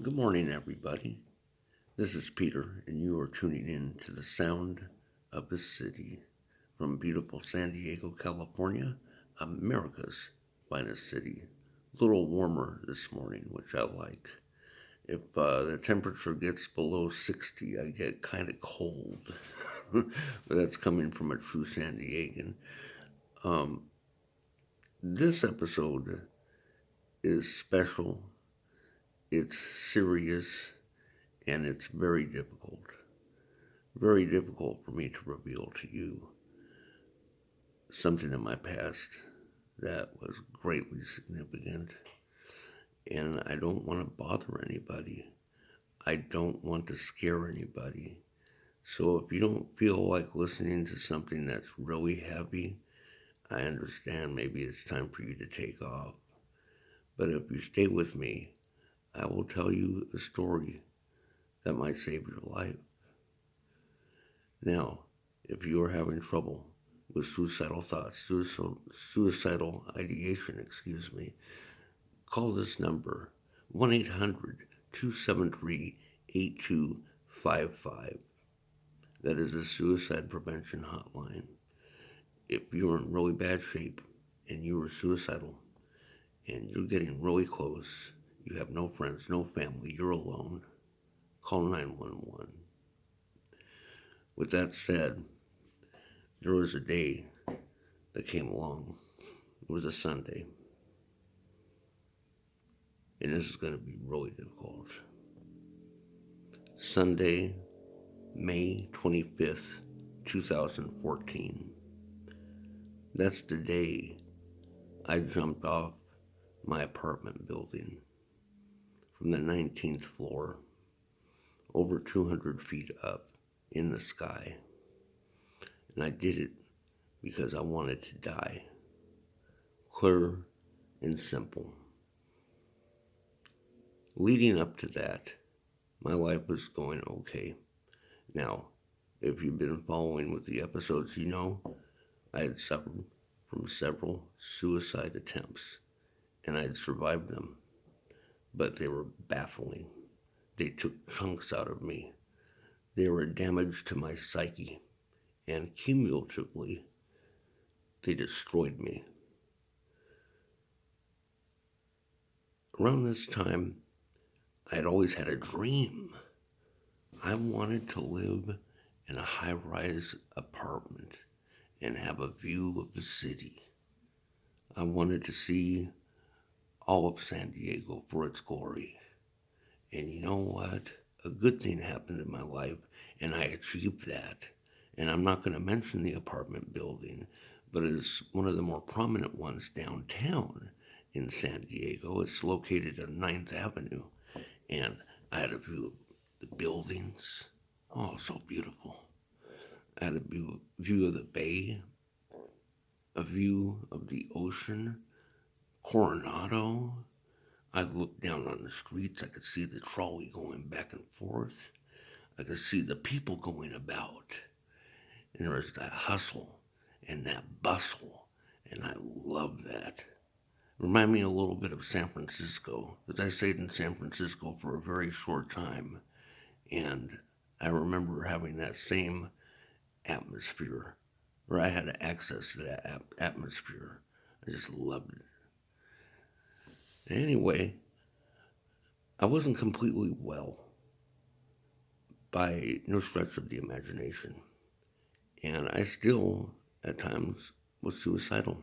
Good morning, everybody. This is Peter, and you are tuning in to the sound of the city from beautiful San Diego, California, America's finest city. A little warmer this morning, which I like. If the temperature gets below 60, I get kind of cold. But that's coming from a true San Diegan. Um, this episode is special, it's serious, and it's very difficult. Very difficult for me to reveal to you something in my past that was greatly significant, and I don't want to bother anybody. I don't want to scare anybody. So if you don't feel like listening to something that's really heavy, I understand maybe it's time for you to take off. But if you stay with me, I will tell you a story that might save your life. Now, if you are having trouble with suicidal thoughts, suicidal ideation, call this number 1 800 273 8255. That is a suicide prevention hotline. If you're in really bad shape and you are suicidal and you're getting really close, you have no friends, no family, you're alone, call 911. With that said, there was a day that came along. It was a Sunday, and this is going to be really difficult. Sunday, May 25th, 2014. That's the day I jumped off my apartment building from the 19th floor, over 200 feet up in the sky. And I did it because I wanted to die. Clear and simple. Leading up to that, my life was going okay. Now, if you've been following with the episodes, you know I had suffered from several suicide attempts and I had survived them, but they were baffling. They took chunks out of me. They were a damage to my psyche, and cumulatively, they destroyed me. Around this time, I had always had a dream. I wanted to live in a high rise apartment and have a view of the city. I wanted to see all of San Diego for its glory. And you know what? A good thing happened in my life, and I achieved that. And I'm not going to mention the apartment building, but it's one of the more prominent ones downtown in San Diego. It's located on Ninth Avenue, and I had a view of the buildings. Oh, so beautiful. I had a view of the bay, a view of the ocean, Coronado. I looked down on the streets. I could see the trolley going back and forth. I could see the people going about. And there was that hustle and that bustle. And I loved that. Remind me a little bit of San Francisco, because I stayed in San Francisco for a very short time. And I remember having that same atmosphere, or I had access to that atmosphere. I just loved it. Anyway, I wasn't completely well by no stretch of the imagination. And I still, at times, was suicidal.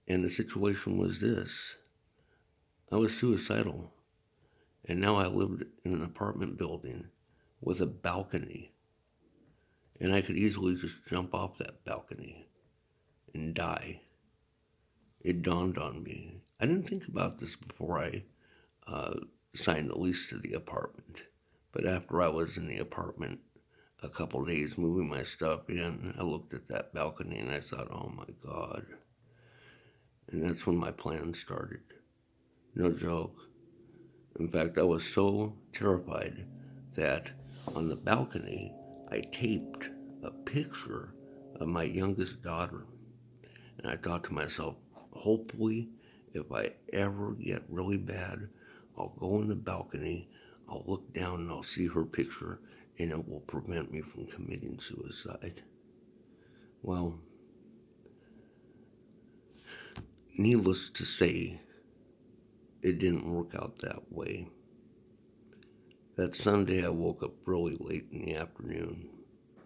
And the situation was this: I was suicidal, and now I lived in an apartment building with a balcony. And I could easily just jump off that balcony and die. It dawned on me. I didn't think about this before I uh, signed the lease to the apartment. But after I was in the apartment a couple days moving my stuff in, I looked at that balcony and I thought, oh my God. And that's when my plan started. No joke. In fact, I was so terrified that on the balcony, I taped a picture of my youngest daughter. And I thought to myself, hopefully, if I ever get really bad, I'll go in the balcony, I'll look down and I'll see her picture, and it will prevent me from committing suicide. Well, needless to say, it didn't work out that way. That Sunday, I woke up really late in the afternoon.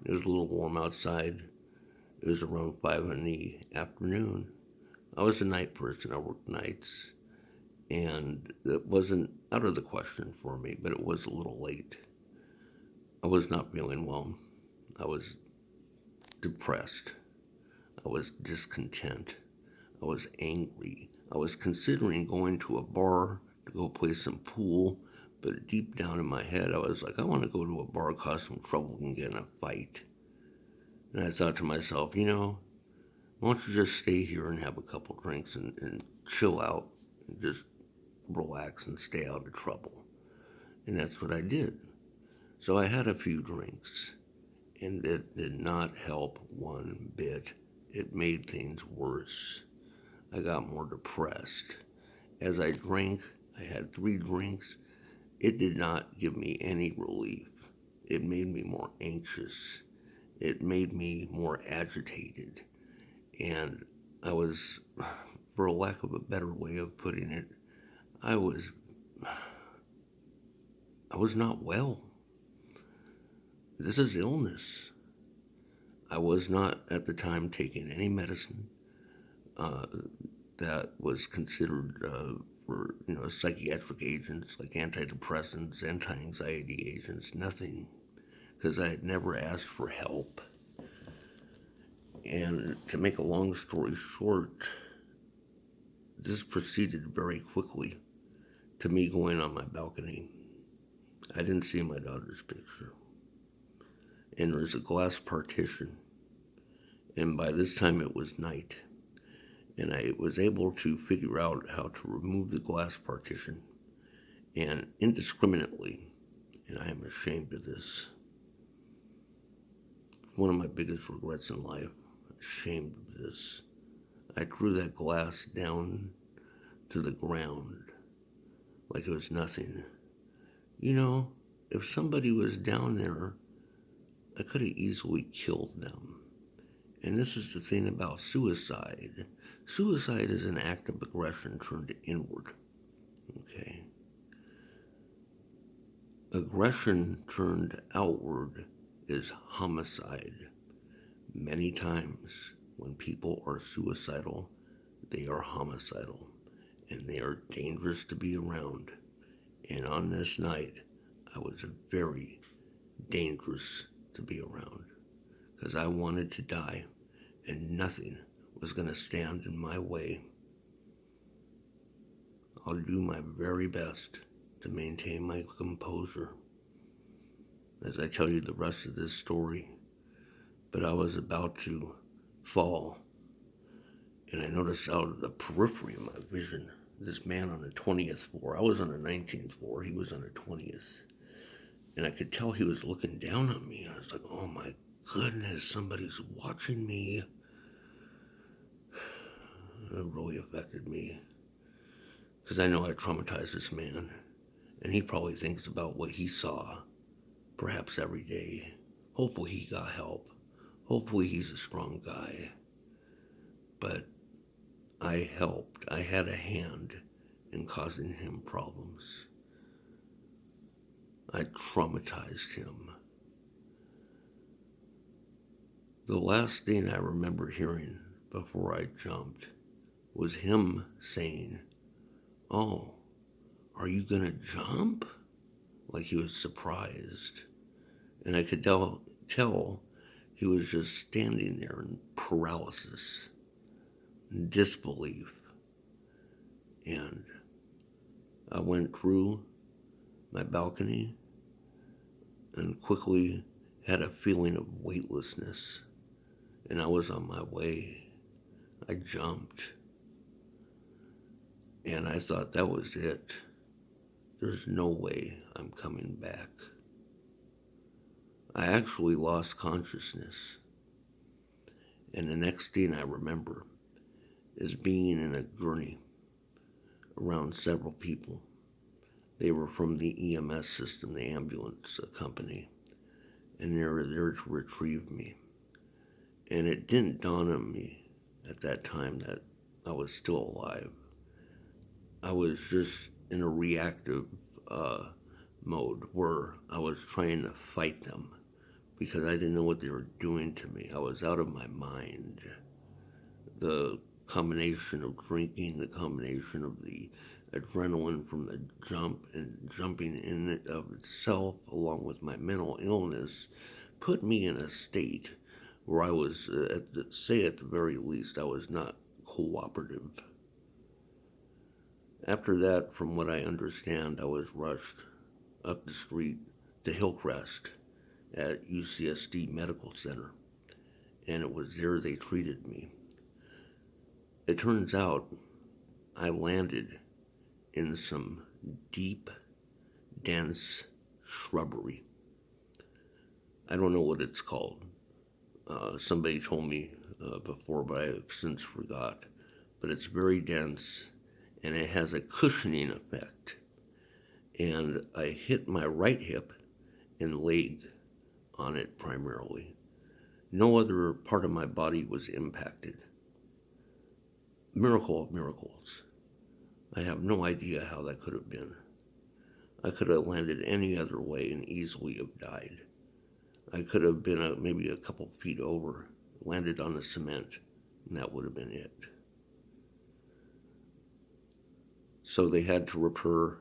It was a little warm outside. It was around 5 in the afternoon. I was a night person. I worked nights. And it wasn't out of the question for me, but it was a little late. I was not feeling well. I was depressed. I was discontent. I was angry. I was considering going to a bar to go play some pool, but deep down in my head, I was like, I want to go to a bar, cause some trouble, and get in a fight. And I thought to myself, why don't you just stay here and have a couple drinks and chill out and just relax and stay out of trouble. And that's what I did. So I had a few drinks, and it did not help one bit. It made things worse. I got more depressed. As I drank, I had 3 drinks. It did not give me any relief. It made me more anxious. It made me more agitated. And I was, for lack of a better way of putting it, I was not well. This is illness. I was not at the time taking any medicine that was considered for psychiatric agents like antidepressants, anti-anxiety agents. Nothing, because I had never asked for help. And to make a long story short, this proceeded very quickly to me going on my balcony. I didn't see my daughter's picture. And there's a glass partition. And by this time it was night. And I was able to figure out how to remove the glass partition. And indiscriminately, and I am ashamed of this, one of my biggest regrets in life, ashamed of this, I threw that glass down to the ground like it was nothing. If somebody was down there, I could have easily killed them. And this is the thing about suicide. Suicide is an act of aggression turned inward. Okay? Aggression turned outward is homicide. Many times when people are suicidal, they are homicidal. And they are dangerous to be around. And on this night, I was very dangerous to be around. Because I wanted to die, and nothing was going to stand in my way. I'll do my very best to maintain my composure as I tell you the rest of this story. But I was about to fall, and I noticed out of the periphery of my vision, this man on the 20th floor. I was on the 19th floor, he was on the 20th. And I could tell he was looking down on me. I was like, oh my goodness, somebody's watching me. It really affected me. Because I know I traumatized this man. And he probably thinks about what he saw, perhaps every day. Hopefully he got help. Hopefully he's a strong guy. But I helped. I had a hand in causing him problems. I traumatized him. The last thing I remember hearing before I jumped was him saying, "Oh, are you gonna jump?" Like he was surprised. And I could tell he was just standing there in paralysis, in disbelief. And I went through my balcony and quickly had a feeling of weightlessness. And I was on my way. I jumped. And I thought that was it. There's no way I'm coming back. I actually lost consciousness. And the next thing I remember is being in a gurney around several people. They were from the EMS system, the ambulance company, and they were there to retrieve me. And it didn't dawn on me at that time that I was still alive. I was just in a reactive mode where I was trying to fight them because I didn't know what they were doing to me. I was out of my mind. The combination of drinking, the combination of the adrenaline from the jump and jumping in it of itself, along with my mental illness, put me in a state where I was, at the very least, I was not cooperative. After that, from what I understand, I was rushed up the street to Hillcrest at UCSD Medical Center, and it was there they treated me. It turns out I landed in some deep, dense shrubbery. I don't know what it's called. Somebody told me before, but I have since forgot. But it's very dense, and it has a cushioning effect. And I hit my right hip and leg on it primarily. No other part of my body was impacted. Miracle of miracles. I have no idea how that could have been. I could have landed any other way and easily have died. I could have been maybe a couple feet over, landed on the cement, and that would have been it. So they had to repair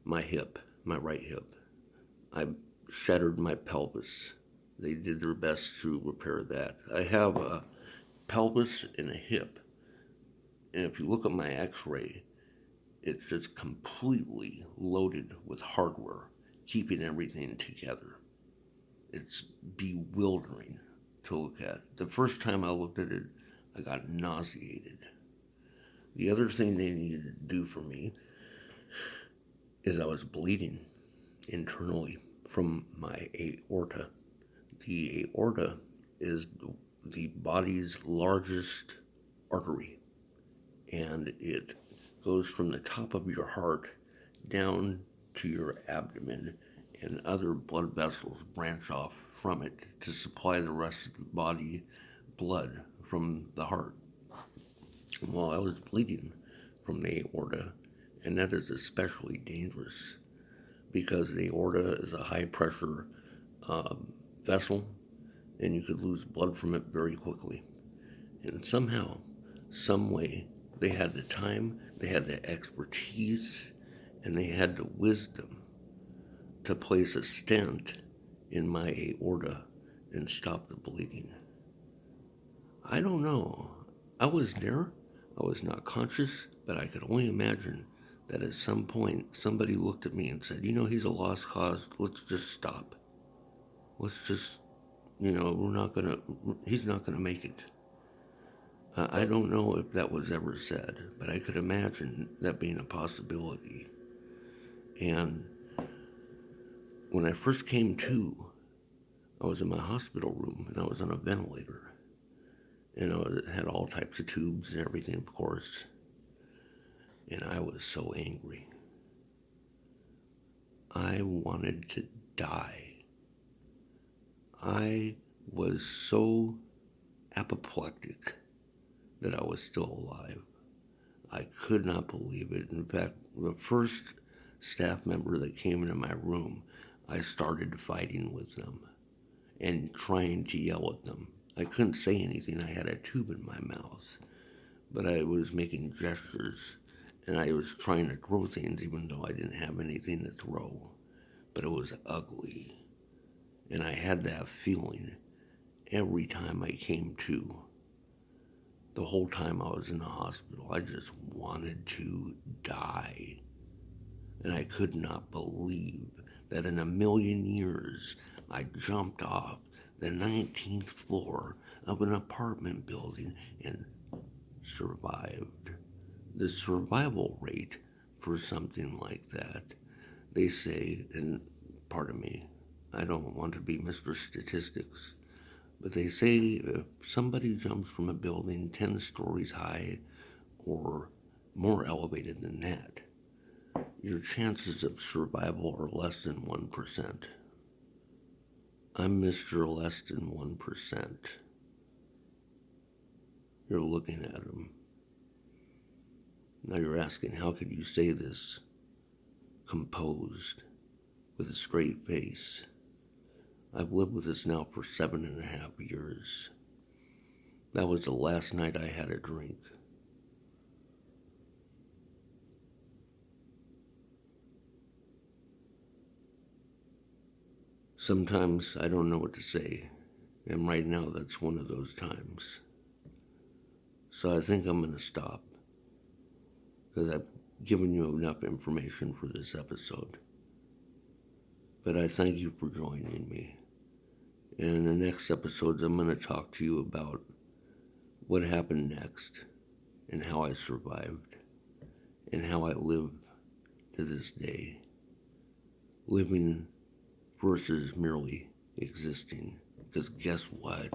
my hip, my right hip. I shattered my pelvis. They did their best to repair that. I have a pelvis and a hip, and if you look at my x-ray, it's just completely loaded with hardware, keeping everything together. It's bewildering to look at. The first time I looked at it, I got nauseated. The other thing they needed to do for me is I was bleeding internally from my aorta. The aorta is the body's largest artery, and it goes from the top of your heart down to your abdomen, and other blood vessels branch off from it to supply the rest of the body blood from the heart. Well, I was bleeding from the aorta, and that is especially dangerous because the aorta is a high pressure vessel, and you could lose blood from it very quickly. And somehow, some way, they had the time, they had the expertise, and they had the wisdom to place a stent in my aorta and stop the bleeding. I don't know. I was there. I was not conscious, but I could only imagine that at some point somebody looked at me and said, he's a lost cause. Let's just stop. Let's just, he's not going to make it. I don't know if that was ever said, but I could imagine that being a possibility. And when I first came to, I was in my hospital room and I was on a ventilator. And I had all types of tubes and everything, of course. And I was so angry. I wanted to die. I was so apoplectic that I was still alive. I could not believe it. In fact, the first staff member that came into my room, I started fighting with them and trying to yell at them. I couldn't say anything. I had a tube in my mouth, but I was making gestures, and I was trying to throw things even though I didn't have anything to throw. But it was ugly, and I had that feeling every time I came to. The whole time I was in the hospital, I just wanted to die. And I could not believe that in a million years I jumped off the 19th floor of an apartment building and survived. The survival rate for something like that, they say, and pardon me, I don't want to be Mr. Statistics, but they say if somebody jumps from a building 10 stories high or more elevated than that, your chances of survival are less than 1%. I'm Mr. Less than 1%. You're looking at him. Now you're asking, how could you say this composed, with a straight face? I've lived with this now for 7.5 years. That was the last night I had a drink. Sometimes I don't know what to say, and right now that's one of those times. So I think I'm going to stop, because I've given you enough information for this episode. But I thank you for joining me. And in the next episodes, I'm going to talk to you about what happened next, and how I survived, and how I live to this day. Living versus merely existing. Because guess what?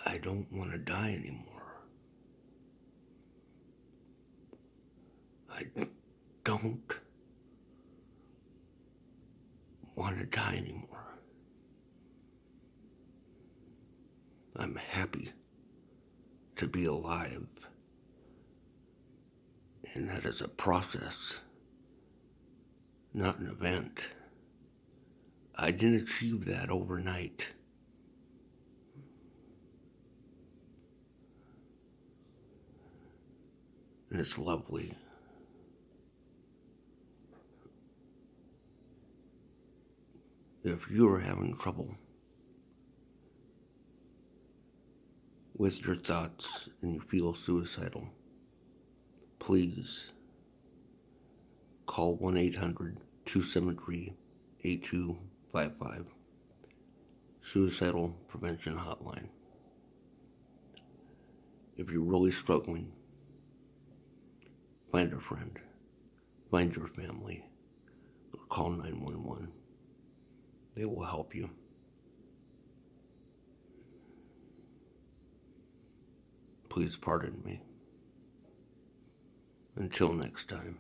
I don't want to die anymore. I don't want to die anymore. I'm happy to be alive. And that is a process, not an event. I didn't achieve that overnight. And it's lovely. If you're having trouble with your thoughts and you feel suicidal, please call 1-800-273-8255, Suicidal Prevention Hotline. If you're really struggling, find a friend, find your family, or call 911. They will help you. Please pardon me. Until next time.